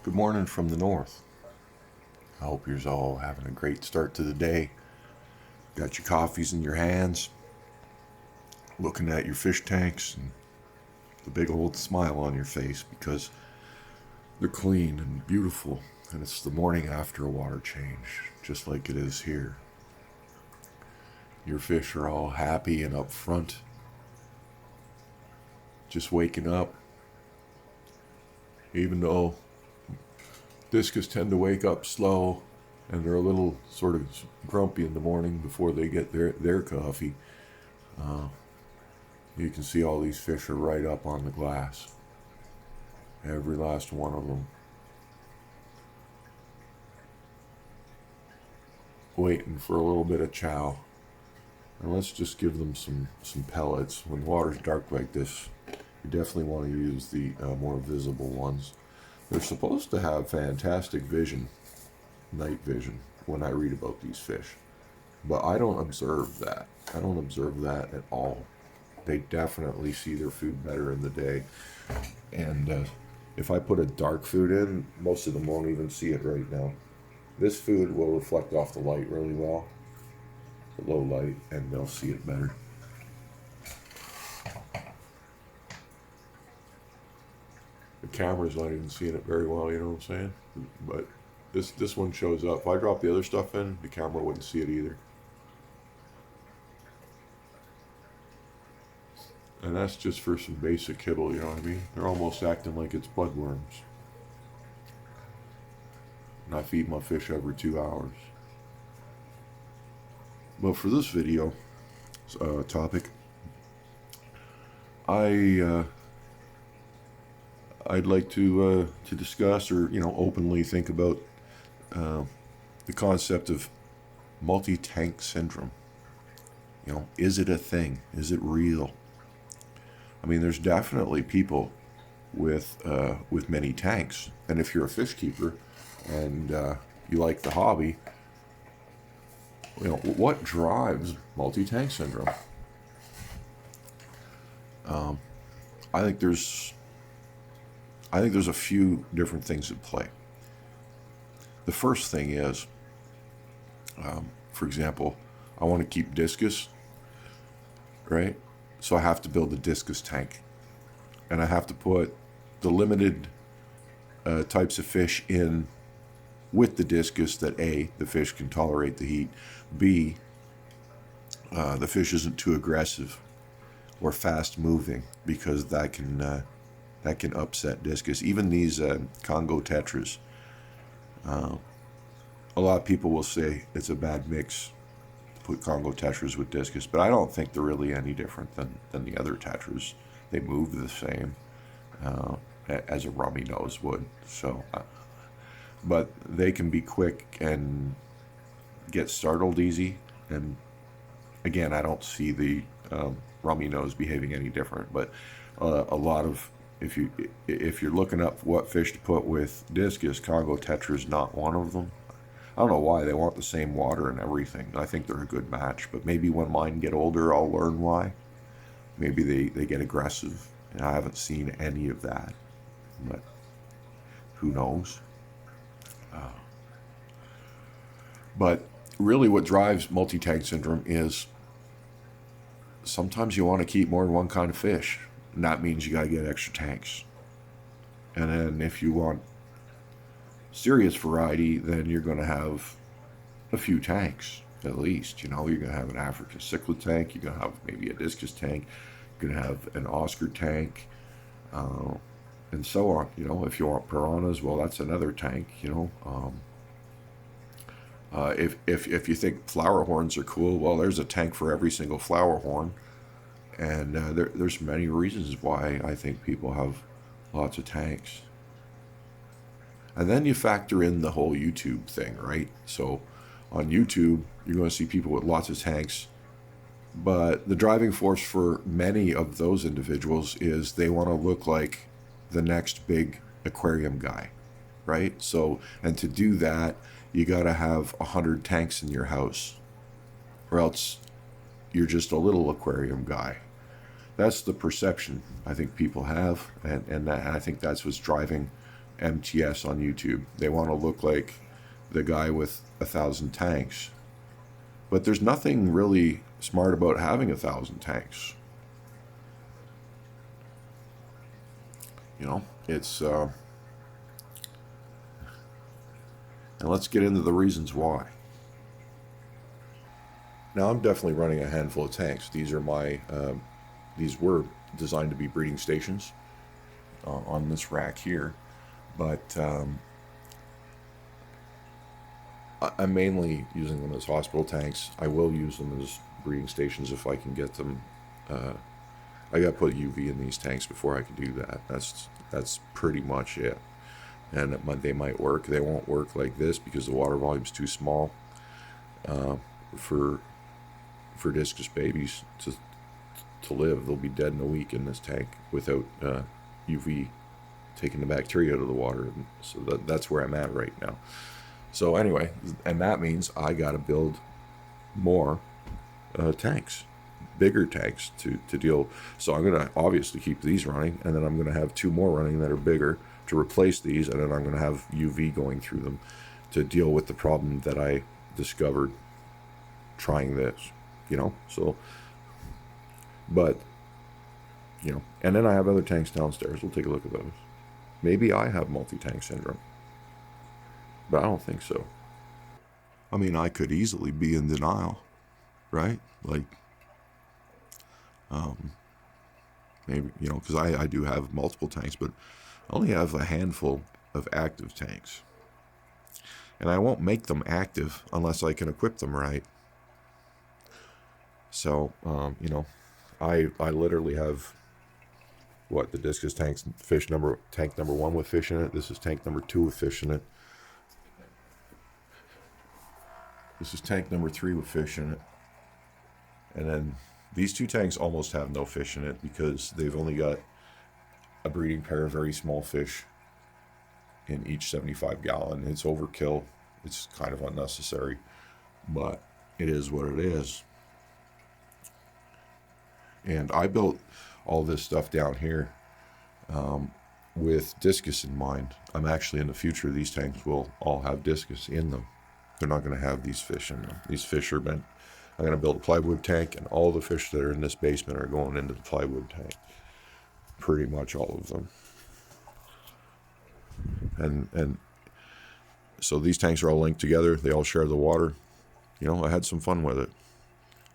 Good morning from the north. I hope you're all having a great start to the day. Got your coffees in your hands, looking at your fish tanks, and the big old smile on your face because they're clean and beautiful, and it's the morning after a water change, just like it is here. Your fish are all happy and up front, just waking up, even though Discus tend to wake up slow and they're a little sort of grumpy in the morning before they get their coffee. You can see all these fish are right up on the glass. Every last one of them. Waiting for a little bit of chow. And let's just give them some pellets. When water's dark like this, you definitely want to use the more visible ones. They're supposed to have fantastic vision, night vision, when I read about these fish. But I don't observe that. I don't observe that at all. They definitely see their food better in the day. And if I put a dark food in, most of them won't even see it right now. This food will reflect off the light really well, the low light, and they'll see it better. The camera's not even seeing it very well, you know what I'm saying? But this one shows up. If I drop the other stuff in, the camera wouldn't see it either. And that's just for some basic kibble, you know what I mean? They're almost acting like it's bloodworms. And I feed my fish every 2 hours. But for this video topic, I'd like to discuss, or openly think about the concept of multi-tank syndrome. Is it a thing? Is it real? I mean, there's definitely people with many tanks, and if you're a fish keeper and you like the hobby, what drives multi-tank syndrome? I think there's a few different things at play. The first thing is, for example, I want to keep Discus, right? So I have to build a Discus tank. And I have to put the limited types of fish in with the Discus that A, the fish can tolerate the heat, B, the fish isn't too aggressive or fast moving, because that can upset Discus. Even these Congo tetras, a lot of people will say it's a bad mix to put Congo tetras with Discus, but I don't think they're really any different than the other tetras. They move the same as a rummy nose would. So, but they can be quick and get startled easy. And again, I don't see the rummy nose behaving any different. But a lot of, if you're looking up what fish to put with Discus, Congo tetra is not one of them. I don't know why. They want the same water and everything. I think they're a good match. But maybe when mine get older, I'll learn why. Maybe they get aggressive. And I haven't seen any of that. But who knows? But really what drives multi-tank syndrome is sometimes you want to keep more than one kind of fish. And that means you got to get extra tanks. And then if you want serious variety, then you're going to have a few tanks at least. You're going to have an African cichlid tank. You're going to have maybe a Discus tank. You're going to have an Oscar tank, and so on. If you want piranhas, well, that's another tank. If you think flower horns are cool, well, there's a tank for every single flower horn. And there's many reasons why I think people have lots of tanks. And then you factor in the whole YouTube thing, right? So on YouTube, you're going to see people with lots of tanks. But the driving force for many of those individuals is they want to look like the next big aquarium guy, right? So, and to do that, you got to have 100 tanks in your house, or else you're just a little aquarium guy. That's the perception I think people have, and I think that's what's driving MTS on YouTube. They want to look like the guy with 1,000 tanks. But there's nothing really smart about having 1,000 tanks. You know, it's... and let's get into the reasons why. Now, I'm definitely running a handful of tanks. These are my... these were designed to be breeding stations on this rack here. But I'm mainly using them as hospital tanks. I will use them as breeding stations if I can get them. I got to put UV in these tanks before I can do that. That's pretty much it. And they might work. They won't work like this because the water volume's too small for Discus babies to live. They'll be dead in a week in this tank without UV taking the bacteria out of the water. So that's where I'm at right now. So anyway, and that means I got to build more tanks, bigger tanks to deal. So I'm going to obviously keep these running, and then I'm going to have 2 more running that are bigger to replace these, and then I'm going to have UV going through them to deal with the problem that I discovered trying this, you know. So, but, you know, and then I have other tanks downstairs. We'll take a look at those. Maybe I have multi-tank syndrome, but I don't think so. I mean, I could easily be in denial, right? Like, maybe, you know, because I do have multiple tanks, but I only have a handful of active tanks. And I won't make them active unless I can equip them right. So, you know, I literally have... what, the Discus tank number 1 with fish in it. This is tank number 2 with fish in it. This is tank number 3 with fish in it. And then these 2 tanks almost have no fish in it because they've only got a breeding pair of very small fish in each 75 gallon. It's overkill. It's kind of unnecessary, but it is what it is. And I built all this stuff down here with Discus in mind. I'm actually, in the future, these tanks will all have Discus in them. They're not going to have these fish in them. These fish are meant... I'm going to build a plywood tank, and all the fish that are in this basement are going into the plywood tank. Pretty much all of them. And so these tanks are all linked together. They all share the water. You know, I had some fun with it.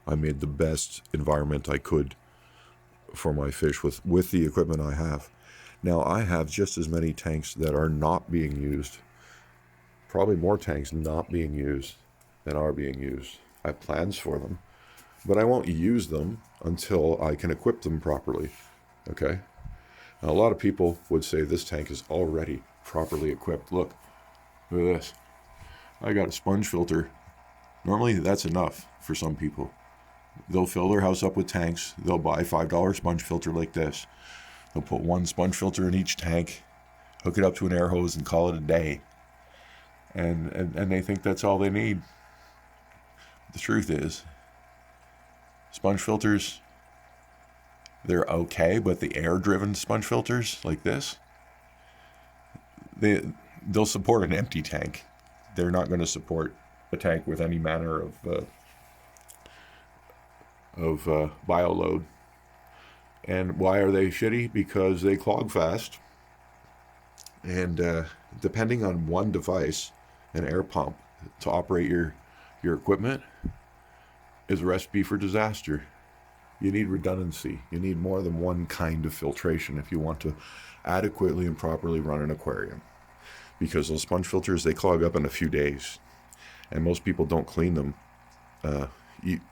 I made the best environment I could for my fish with the equipment I have. Now, I have just as many tanks that are not being used. Probably more tanks not being used than are being used. I have plans for them, but I won't use them until I can equip them properly. Okay? Now, a lot of people would say this tank is already properly equipped. Look at this. I got a sponge filter. Normally, that's enough for some people. They'll fill their house up with tanks. They'll buy a $5 sponge filter like this. They'll put 1 sponge filter in each tank, hook it up to an air hose, and call it a day. And they think that's all they need. The truth is, sponge filters, they're okay, but the air-driven sponge filters like this, they'll support an empty tank. They're not going to support a tank with any manner of bioload. And why are they shitty? Because they clog fast. And depending on one device, an air pump to operate your equipment is a recipe for disaster. You need redundancy. You need more than one kind of filtration if you want to adequately and properly run an aquarium. Because those sponge filters, they clog up in a few days. And most people don't clean them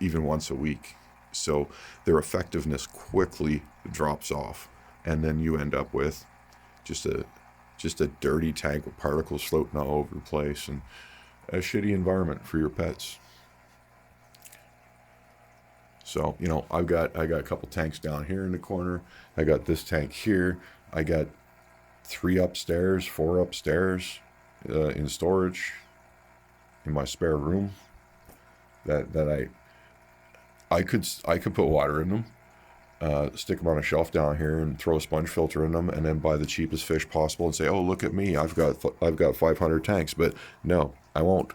even once a week. So their effectiveness quickly drops off. And then you end up with just a dirty tank with particles floating all over the place and a shitty environment for your pets. So, you know, I got a couple tanks down here in the corner. I got this tank here. I got 3 upstairs, 4 upstairs in storage in my spare room that I could put water in them. stick them on a shelf down here and throw a sponge filter in them, and then buy the cheapest fish possible and say, "Oh, look at me! I've got 500 tanks." But no, I won't.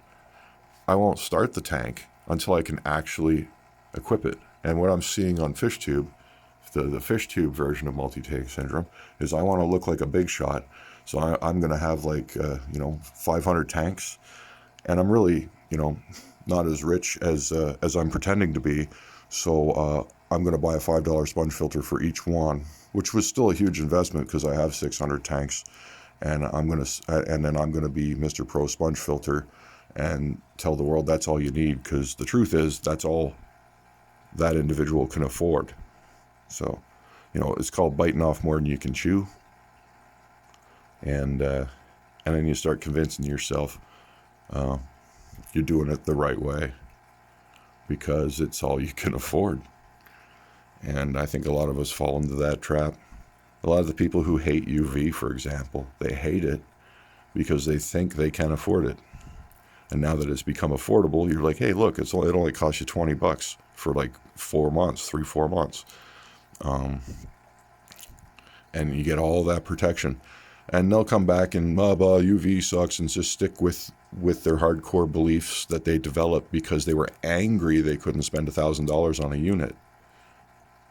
I won't start the tank until I can actually equip it. And what I'm seeing on FishTube, the FishTube version of multi-tank syndrome, is I want to look like a big shot. So I'm going to have like 500 tanks, and I'm really not as rich as I'm pretending to be. So I'm going to buy a $5 sponge filter for each one, which was still a huge investment because I have 600 tanks, and then I'm going to be Mr. Pro Sponge Filter and tell the world that's all you need, because the truth is that's all that individual can afford. So, it's called biting off more than you can chew, and then you start convincing yourself you're doing it the right way because it's all you can afford. And I think a lot of us fall into that trap. A lot of the people who hate UV, for example, they hate it because they think they can afford it. And now that it's become affordable, you're like, hey, look, it only costs you $20 for like 4 months, 3-4 months. And you get all that protection. And they'll come back and, UV sucks, and just stick with their hardcore beliefs that they developed because they were angry they couldn't spend $1,000 on a unit.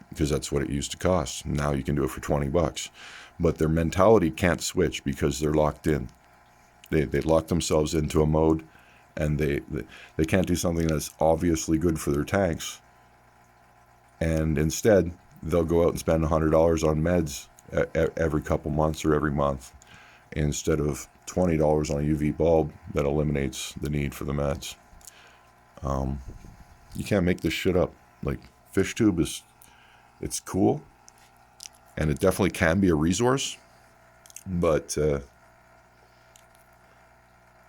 Because that's what it used to cost. Now you can do it for $20. But their mentality can't switch because they're locked in. They lock themselves into a mode, and they can't do something that's obviously good for their tanks. And instead, they'll go out and spend $100 on meds every couple months or every month, instead of $20 on a UV bulb that eliminates the need for the meds. You can't make this shit up. Like, FishTube it's cool, and it definitely can be a resource, but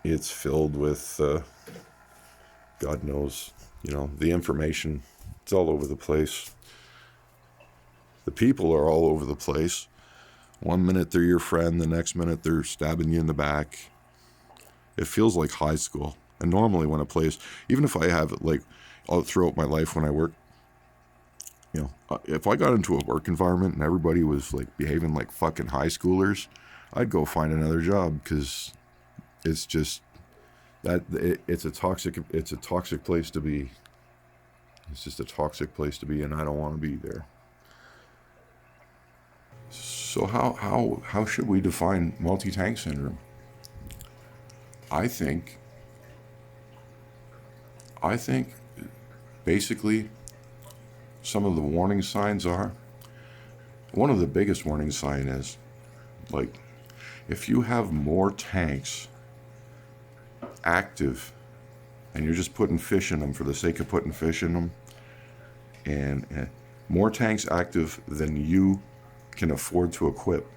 it's filled with God knows, the information. It's all over the place. The people are all over the place. One minute they're your friend, the next minute they're stabbing you in the back. It feels like high school. And normally when a place, even if I have it like all throughout my life when I work, if I got into a work environment and everybody was like behaving like fucking high schoolers, I'd go find another job, because it's just that it's a toxic place to be. It's just a toxic place to be, and I don't want to be there. So how should we define multi-tank syndrome? I think basically some of the warning signs are, one of the biggest warning sign is, like, if you have more tanks active and you're just putting fish in them for the sake of putting fish in them, and more tanks active than you can afford to equip,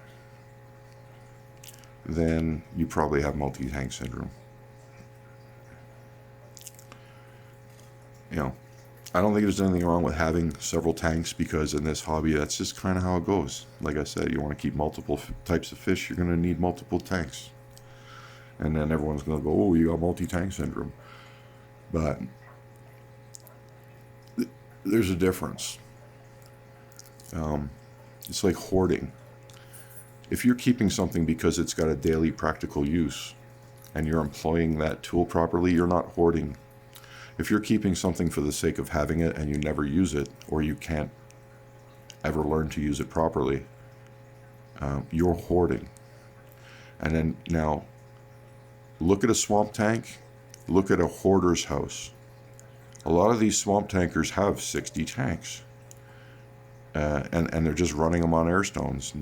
then you probably have multi-tank syndrome. I don't think there's anything wrong with having several tanks, because in this hobby, that's just kind of how it goes. Like I said, you want to keep multiple types of fish, you're going to need multiple tanks. And then everyone's going to go, oh, you got multi-tank syndrome. But there's a difference. It's like hoarding. If you're keeping something because it's got a daily practical use and you're employing that tool properly, you're not hoarding. If you're keeping something for the sake of having it and you never use it, or you can't ever learn to use it properly, you're hoarding. And then now, look at a swamp tank, look at a hoarder's house. A lot of these swamp tankers have 60 tanks. And they're just running them on air stones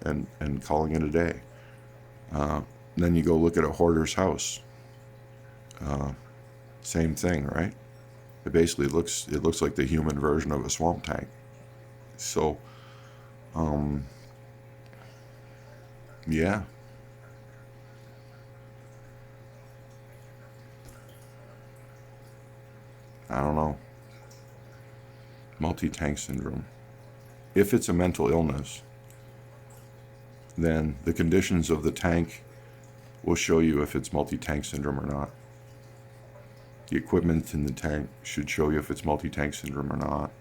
and calling it a day. Then you go look at a hoarder's house. Same thing, right? It basically looks like the human version of a swamp tank. So, yeah. I don't know. Multi-tank syndrome. If it's a mental illness, then the conditions of the tank will show you if it's multi-tank syndrome or not. The equipment in the tank should show you if it's multi-tank syndrome or not.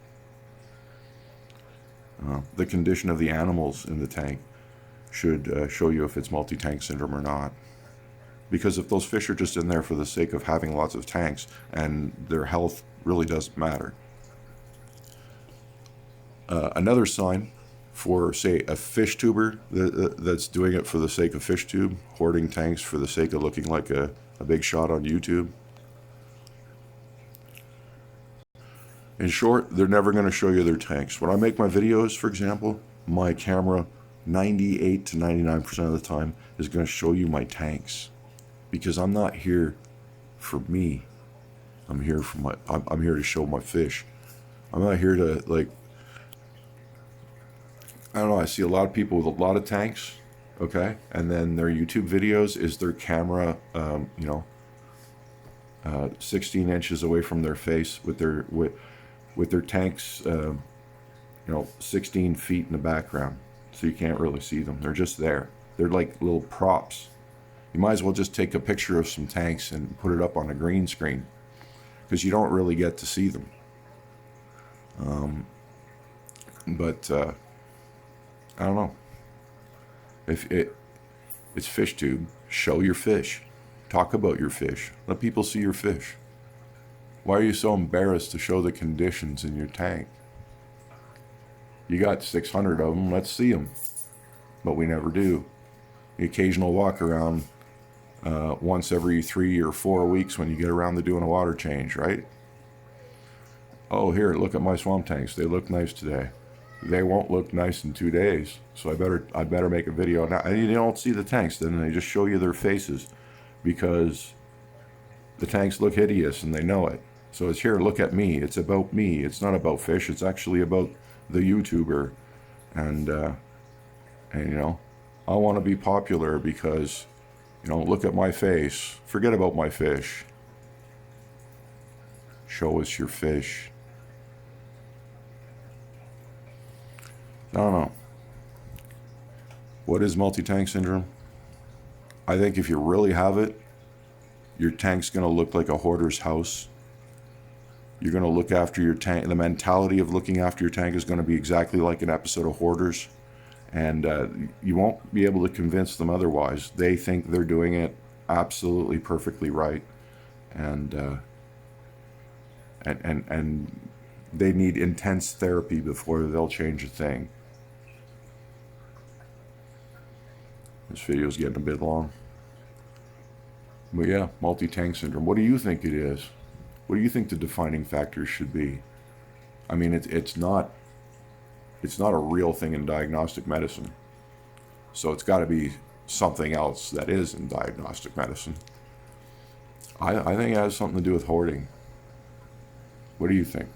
The condition of the animals in the tank should show you if it's multi-tank syndrome or not. Because if those fish are just in there for the sake of having lots of tanks and their health really doesn't matter. Another sign for, say, a fish tuber that's doing it for the sake of fish tube, hoarding tanks for the sake of looking like a big shot on YouTube. In short, they're never going to show you their tanks. When I make my videos, for example, my camera 98 to 99% of the time is going to show you my tanks, because I'm not here for me. I'm here for I'm here to show my fish. I'm not here to, like, I don't know, I see a lot of people with a lot of tanks, okay, and then their YouTube videos is their camera, 16 inches away from their face with their tanks, 16 feet in the background, so you can't really see them. They're just there. They're like little props. You might as well just take a picture of some tanks and put it up on a green screen, because you don't really get to see them. But I don't know. If it's fish tube, show your fish. Talk about your fish. Let people see your fish. Why are you so embarrassed to show the conditions in your tank? You got 600 of them, let's see them. But we never do. The occasional walk around once every 3 or 4 weeks when you get around to doing a water change, right? Oh, here, look at my swamp tanks. They look nice today. They won't look nice in 2 days, so I better make a video now. And you don't see the tanks, then they just show you their faces, because the tanks look hideous and they know it. So it's, here, look at me. It's about me. It's not about fish. It's actually about the YouTuber. And I want to be popular because, look at my face. Forget about my fish. Show us your fish. I don't know. What is multi-tank syndrome? I think if you really have it, your tank's going to look like a hoarder's house. You're going to look after your tank. The mentality of looking after your tank is going to be exactly like an episode of Hoarders. And you won't be able to convince them otherwise. They think they're doing it absolutely perfectly right. And they need intense therapy before they'll change a thing. This video is getting a bit long. But yeah, multi-tank syndrome. What do you think it is? What do you think the defining factors should be? I mean, it's not a real thing in diagnostic medicine. So it's got to be something else that is in diagnostic medicine. I think it has something to do with hoarding. What do you think?